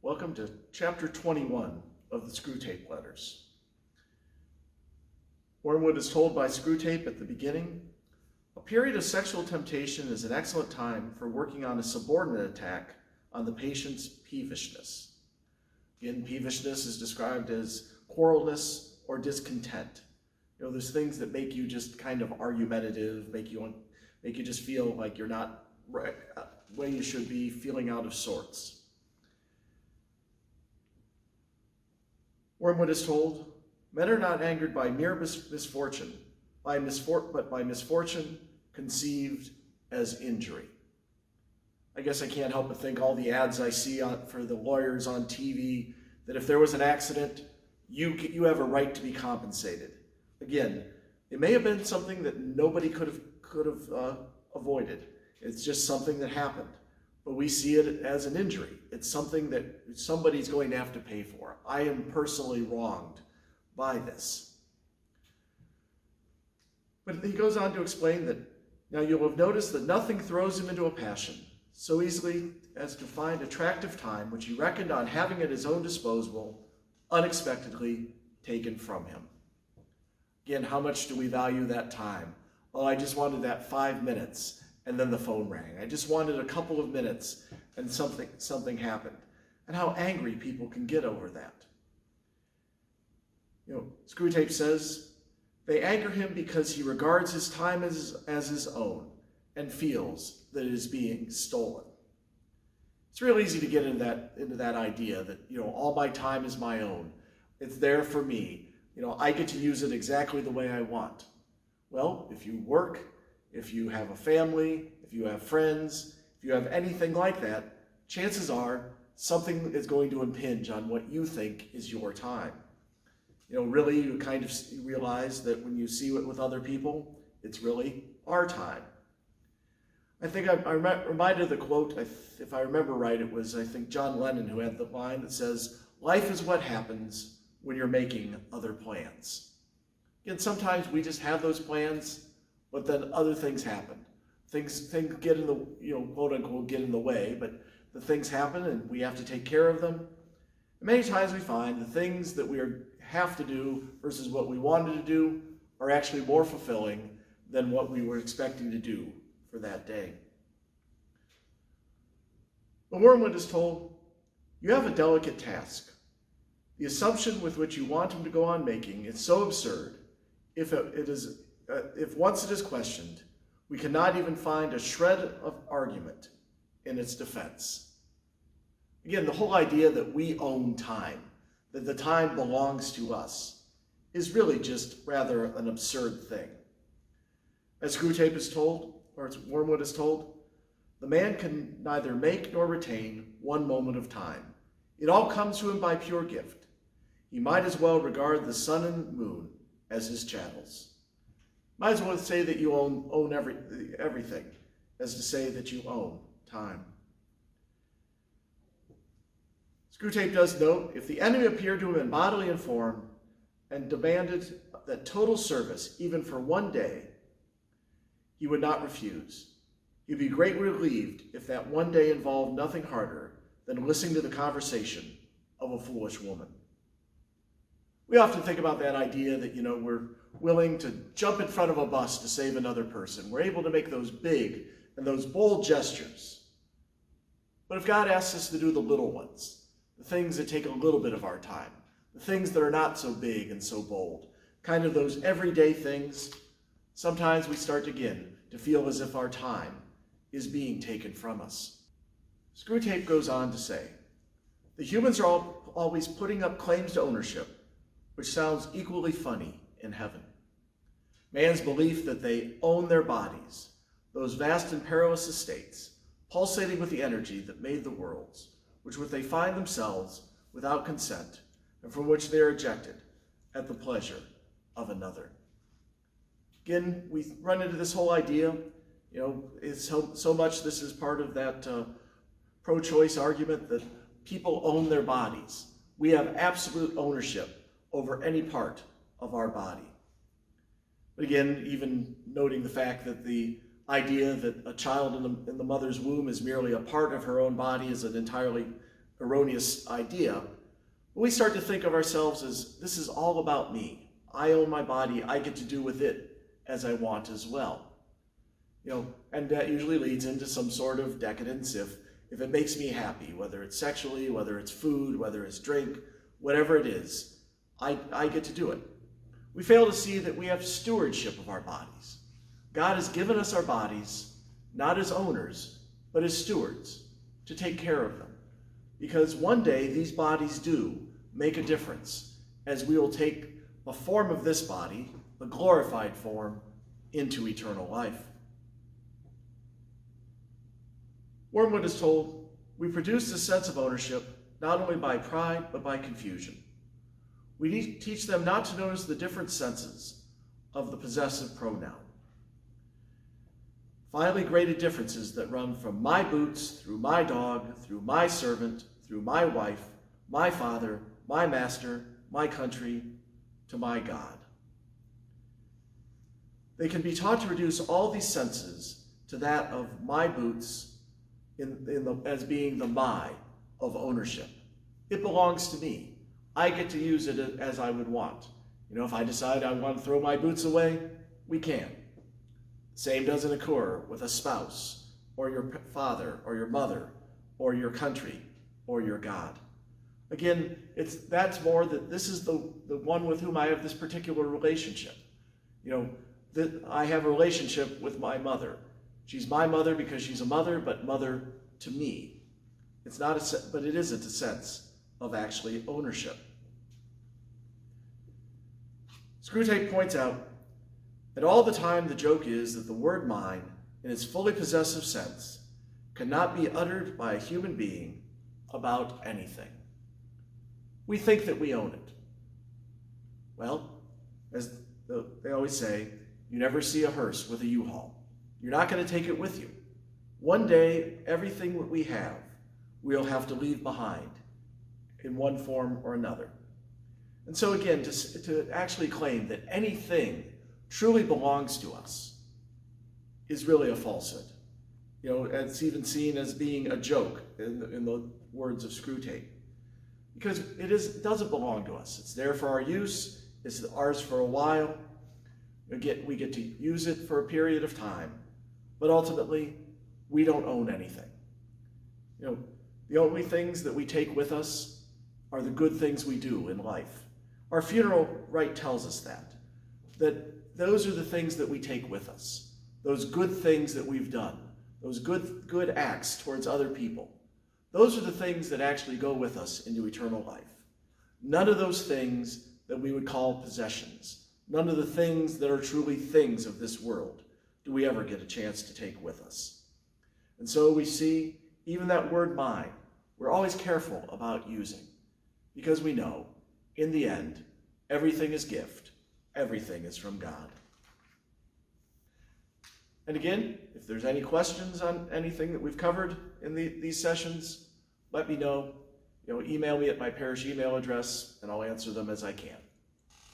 Welcome to chapter 21 of the Screwtape letters. Wormwood is told by Screwtape at the beginning, a period of sexual temptation is an excellent time for working on a subordinate attack on the patient's peevishness. Again, peevishness is described as quarrelness or discontent. There's things that make you just kind of argumentative, make you just feel like you're not right where you should be, feeling out of sorts. Wormwood is told, men are not angered by mere misfortune, but by misfortune conceived as injury. I guess I can't help but think all the ads I see for the lawyers on TV, that if there was an accident, you have a right to be compensated. Again, it may have been something that nobody could have avoided. It's just something that happened. But we see it as an injury. It's something that somebody's going to have to pay for. I am personally wronged by this. But he goes on to explain that, now you'll have noticed that nothing throws him into a passion so easily as to find attractive time, which he reckoned on having at his own disposal, unexpectedly taken from him. Again, how much do we value that time? Oh, I just wanted that 5 minutes. And then the phone rang. I just wanted a couple of minutes and something happened. And how angry people can get over that. Screwtape says, they anger him because he regards his time as his own and feels that it is being stolen. It's real easy to get into that idea that, all my time is my own. It's there for me. I get to use it exactly the way I want. Well, if you work, if you have a family, if you have friends, if you have anything like that, chances are something is going to impinge on what you think is your time. Really you kind of realize that when you see it with other people, it's really our time. I think I'm reminded of the quote, if I remember right, it was, I think, John Lennon who had the line that says, life is what happens when you're making other plans. Again, sometimes we just have those plans, but then other things happen. Things get in the, quote unquote, get in the way, but the things happen and we have to take care of them. And many times we find the things that we have to do versus what we wanted to do are actually more fulfilling than what we were expecting to do for that day. But Wormwood is told, you have a delicate task. The assumption with which you want him to go on making is so absurd, if once it is questioned, we cannot even find a shred of argument in its defense. Again, the whole idea that we own time, that the time belongs to us, is really just rather an absurd thing. As Screwtape is told, or as Wormwood is told, the man can neither make nor retain one moment of time. It all comes to him by pure gift. He might as well regard the sun and moon as his chattels. Might as well say that you own everything as to say that you own time. Screwtape does note, if the enemy appeared to him in bodily form and demanded that total service, even for one day, he would not refuse. He'd be greatly relieved if that one day involved nothing harder than listening to the conversation of a foolish woman. We often think about that idea that, we're willing to jump in front of a bus to save another person. We're able to make those big and those bold gestures. But if God asks us to do the little ones, the things that take a little bit of our time, the things that are not so big and so bold, kind of those everyday things, sometimes we start again to feel as if our time is being taken from us. Screwtape goes on to say, the humans are always putting up claims to ownership, which sounds equally funny in heaven. Man's belief that they own their bodies, those vast and perilous estates, pulsating with the energy that made the worlds, which they find themselves without consent, and from which they are ejected at the pleasure of another. Again, we run into this whole idea, it's so much this is part of that pro-choice argument that people own their bodies. We have absolute ownership over any part of our body. But again, even noting the fact that the idea that a child in the mother's womb is merely a part of her own body is an entirely erroneous idea. We start to think of ourselves as, this is all about me. I own my body. I get to do with it as I want as well. And that usually leads into some sort of decadence if it makes me happy, whether it's sexually, whether it's food, whether it's drink, whatever it is, I get to do it. We fail to see that we have stewardship of our bodies. God has given us our bodies, not as owners, but as stewards, to take care of them. Because one day these bodies do make a difference, as we will take the form of this body, the glorified form, into eternal life. Wormwood is told, we produce this sense of ownership not only by pride, but by confusion. We teach them not to notice the different senses of the possessive pronoun. Finely graded differences that run from my boots, through my dog, through my servant, through my wife, my father, my master, my country, to my God. They can be taught to reduce all these senses to that of my boots as being the my of ownership. It belongs to me. I get to use it as I would want. If I decide I want to throw my boots away, we can. Same doesn't occur with a spouse, or your father, or your mother, or your country, or your God. Again, that's more that this is the one with whom I have this particular relationship. That I have a relationship with my mother. She's my mother because she's a mother, but mother to me. But it isn't a sense of actually ownership. Screwtape points out that all the time the joke is that the word mine, in its fully possessive sense, cannot be uttered by a human being about anything. We think that we own it. Well, as they always say, you never see a hearse with a U-Haul. You're not going to take it with you. One day, everything that we have, we'll have to leave behind in one form or another. And so again, to actually claim that anything truly belongs to us is really a falsehood. It's even seen as being a joke in the words of Screwtape. Because it doesn't belong to us. It's there for our use. It's ours for a while. We get to use it for a period of time. But ultimately, we don't own anything. The only things that we take with us are the good things we do in life. Our funeral rite tells us that those are the things that we take with us. Those good things that we've done. Those good acts towards other people. Those are the things that actually go with us into eternal life. None of those things that we would call possessions. None of the things that are truly things of this world do we ever get a chance to take with us. And so we see even that word mine, we're always careful about using, because we know, in the end, everything is gift, everything is from God. And again, if there's any questions on anything that we've covered in these sessions, let me know. Email me at my parish email address, and I'll answer them as I can.